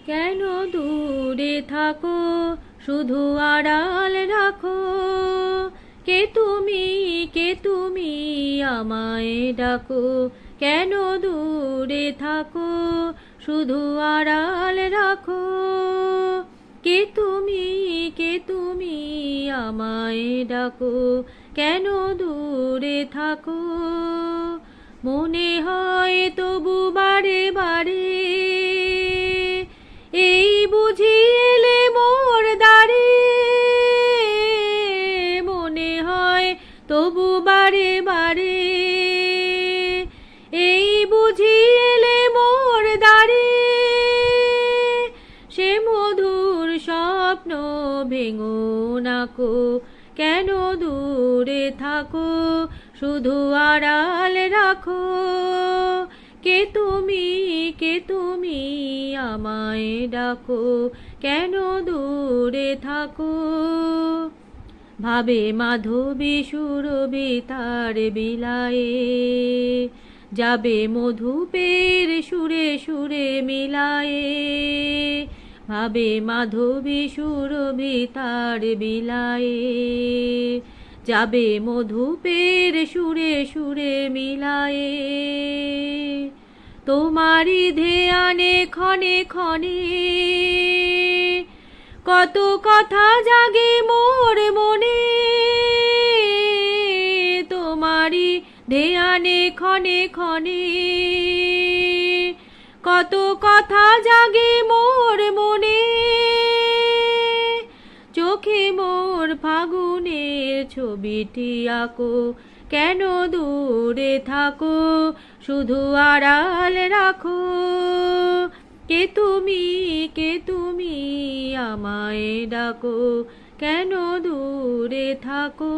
কেন দূরে থাকো শুধু আড়াল রাখো, কে তুমি আমায় ডাকো, কেন দূরে থাকো শুধু আড়াল রাখো, কে তুমি আমায় ডাকো, কেন দূরে থাকো। মনে হয় তবু বারে বারে এই বুঝি এলে মোর দ্বারে, মনে হয় তবু বারে বারে এই বুঝি এলে মোর দ্বারে, সে মধুর স্বপ্ন ভেঙো নাকো, কেন দূরে থাকো শুধু আড়াল রাখো, কে তুমি আমায় ডাকো, কেন দূরে থাকো। ভাবে মাধবী সুরভি তার বিলায়ে, যাবে মধুপের সুরে সুরে মিলায়ে, ভাবে মাধবী সুরভি তার বিলায়ে, যাবে মধুপের সুরে সুরে মিলায়ে। তোমারি ধ্যানে ক্ষণে ক্ষণে কত কথা জাগে মোর মনে, তোমারি ধ্যানে ক্ষণে ক্ষণে কত কথা জাগে মোর মনে, চোখে মোর ফাগুনের ছবিটি আঁকো, কেন দূরে থাকো শুধু আড়াল রাখো, কে তুমি আমায় ডাকো, কেন দূরে থাকো।